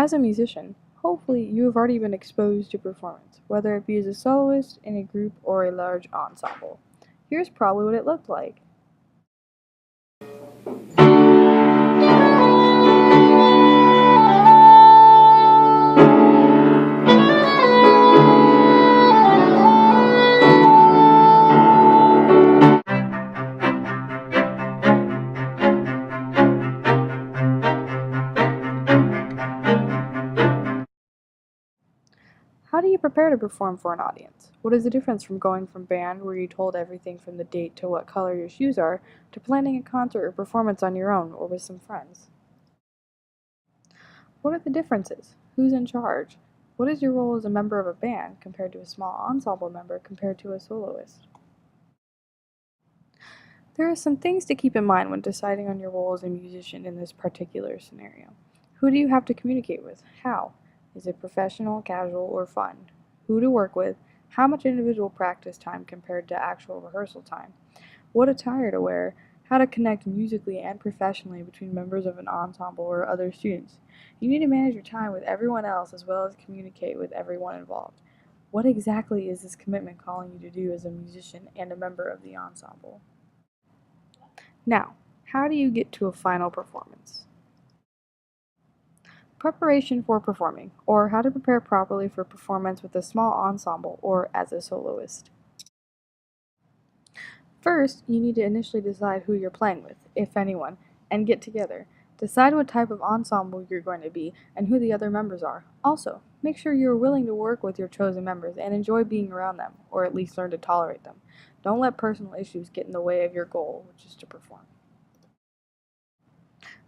As a musician, hopefully you have already been exposed to performance, whether it be as a soloist, in a group, or a large ensemble. Here's probably what it looked like. How do you prepare to perform for an audience? What is the difference from going from band, where you told everything from the date to what color your shoes are, to planning a concert or performance on your own or with some friends? What are the differences? Who's in charge? What is your role as a member of a band compared to a small ensemble member compared to a soloist? There are some things to keep in mind when deciding on your role as a musician in this particular scenario. Who do you have to communicate with? How? Is it professional, casual, or fun? Who to work with? How much individual practice time compared to actual rehearsal time? What attire to wear? How to connect musically and professionally between members of an ensemble or other students. You need to manage your time with everyone else as well as communicate with everyone involved. What exactly is this commitment calling you to do as a musician and a member of the ensemble? Now, how do you get to a final performance? Preparation for performing, or how to prepare properly for performance with a small ensemble or as a soloist. First, you need to initially decide who you're playing with, if anyone, and get together. Decide what type of ensemble you're going to be and who the other members are. Also, make sure you're willing to work with your chosen members and enjoy being around them, or at least learn to tolerate them. Don't let personal issues get in the way of your goal, which is to perform.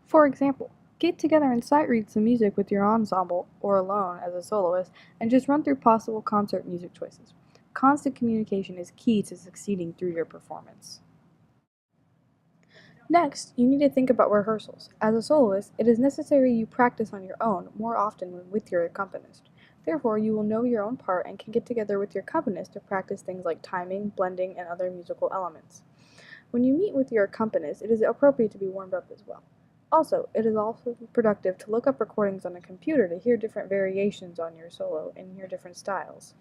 For example, get together and sight read some music with your ensemble, or alone as a soloist, and just run through possible concert music choices. Constant communication is key to succeeding through your performance. Next, you need to think about rehearsals. As a soloist, it is necessary you practice on your own more often than with your accompanist. Therefore, you will know your own part and can get together with your accompanist to practice things like timing, blending, and other musical elements. When you meet with your accompanist, it is appropriate to be warmed up as well. Also, it is also productive to look up recordings on a computer to hear different variations on your solo and hear different styles.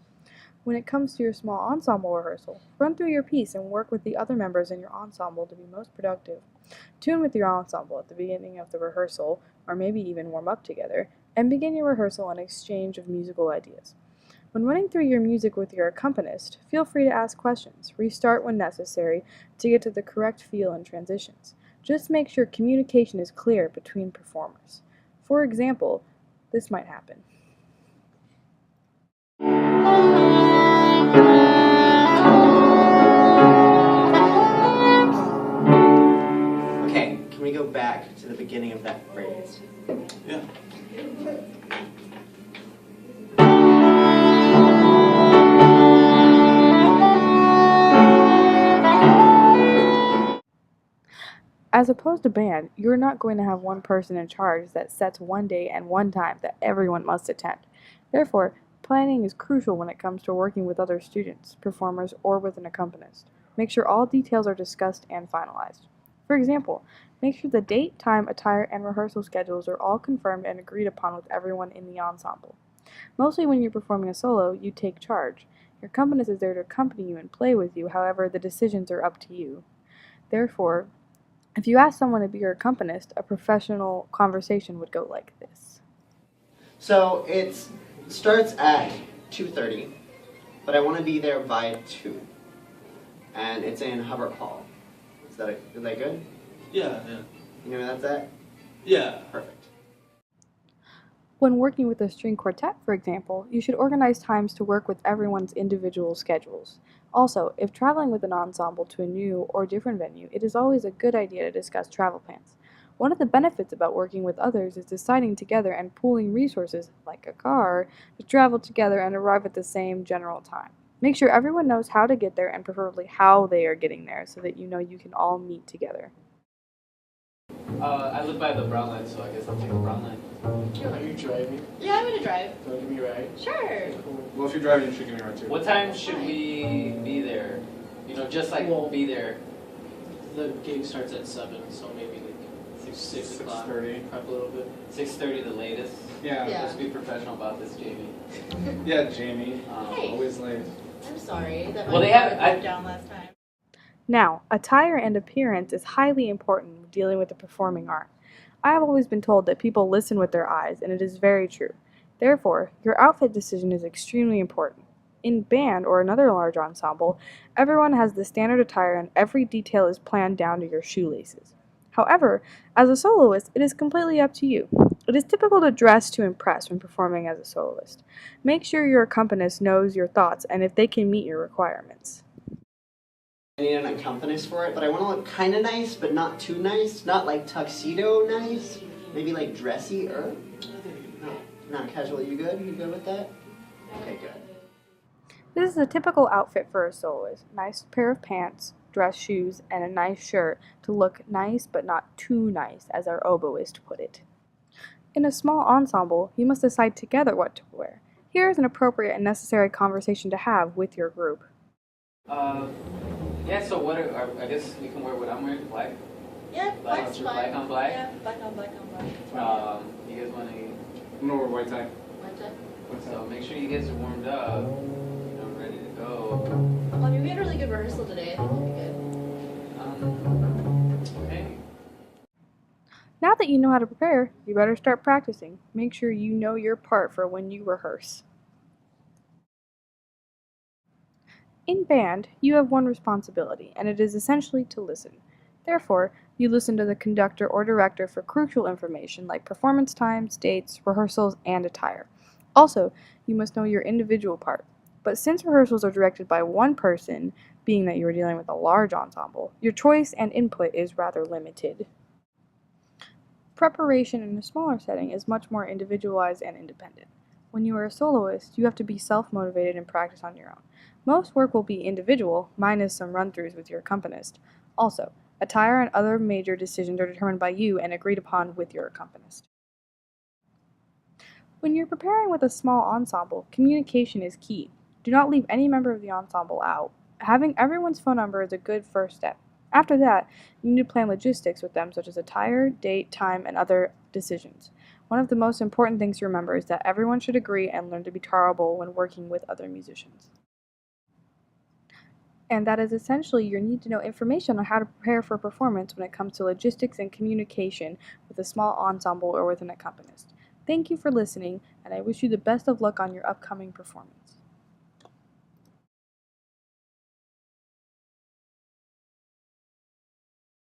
When it comes to your small ensemble rehearsal, run through your piece and work with the other members in your ensemble to be most productive. Tune with your ensemble at the beginning of the rehearsal, or maybe even warm up together, and begin your rehearsal and exchange of musical ideas. When running through your music with your accompanist, feel free to ask questions, restart when necessary to get to the correct feel and transitions. Just make sure communication is clear between performers. For example, this might happen. Okay, can we go back to the beginning of that phrase? Yeah. As opposed to band, you're not going to have one person in charge that sets one day and one time that everyone must attend. Therefore, planning is crucial when it comes to working with other students, performers, or with an accompanist. Make sure all details are discussed and finalized. For example, make sure the date, time, attire, and rehearsal schedules are all confirmed and agreed upon with everyone in the ensemble. Mostly when you're performing a solo, you take charge. Your accompanist is there to accompany you and play with you, however, the decisions are up to you. Therefore, if you ask someone to be your accompanist, a professional conversation would go like this. So it starts at 2:30, but I want to be there by 2. And it's in Hubbard Hall. Is that good? Yeah. You know where that's at? Yeah. Perfect. When working with a string quartet, for example, you should organize times to work with everyone's individual schedules. Also, if traveling with an ensemble to a new or different venue, it is always a good idea to discuss travel plans. One of the benefits about working with others is deciding together and pooling resources, like a car, to travel together and arrive at the same general time. Make sure everyone knows how to get there and preferably how they are getting there so that you know you can all meet together. I live by the brown line, so I guess I'll take the brown line. Are you driving? Yeah, I'm gonna drive. Can you give me a ride? Sure. Cool. Well, if you're driving, you should give me a ride too. What time should we be there? You know, just like Well, be there. The gig starts at 7, so maybe like 6 o'clock. 6:30. Prep a little bit. 6:30 the latest. Yeah. Yeah. Let's be professional about this, Jamie. Yeah, Jamie. Hey. Always late. I'm sorry that Well, my they have- car I- broke down last time. Now, attire and appearance is highly important when dealing with the performing art. I have always been told that people listen with their eyes, and it is very true. Therefore, your outfit decision is extremely important. In band or another large ensemble, everyone has the standard attire and every detail is planned down to your shoelaces. However, as a soloist, it is completely up to you. It is typical to dress to impress when performing as a soloist. Make sure your accompanist knows your thoughts and if they can meet your requirements. I need an accompanist for it, but I want to look kind of nice, but not too nice. Not like tuxedo nice. Maybe like dressy-er. No, not casual. You good? You good with that? Okay, good. This is a typical outfit for a soloist. Nice pair of pants, dress shoes, and a nice shirt to look nice but not too nice, as our oboist put it. In a small ensemble, you must decide together what to wear. Here is an appropriate and necessary conversation to have with your group. Yeah, so what I guess we can wear what I'm wearing, black. Yeah, black's fine. Black on black? Yeah, black on black on black. You guys want to, I'm gonna wear white tie. White tie. so make sure you guys are warmed up, ready to go. Well, I mean, we had a really good rehearsal today. I think we'll be good. Okay. Now that you know how to prepare, you better start practicing. Make sure you know your part for when you rehearse. In band, you have one responsibility, and it is essentially to listen. Therefore, you listen to the conductor or director for crucial information like performance times, dates, rehearsals, and attire. Also, you must know your individual part. But since rehearsals are directed by one person, being that you are dealing with a large ensemble, your choice and input is rather limited. Preparation in a smaller setting is much more individualized and independent. When you are a soloist, you have to be self-motivated and practice on your own. Most work will be individual, minus some run-throughs with your accompanist. Also, attire and other major decisions are determined by you and agreed upon with your accompanist. When you're preparing with a small ensemble, communication is key. Do not leave any member of the ensemble out. Having everyone's phone number is a good first step. After that, you need to plan logistics with them, such as attire, date, time, and other decisions. One of the most important things to remember is that everyone should agree and learn to be tolerable when working with other musicians. And that is essentially your need to know information on how to prepare for a performance when it comes to logistics and communication with a small ensemble or with an accompanist. Thank you for listening, and I wish you the best of luck on your upcoming performance.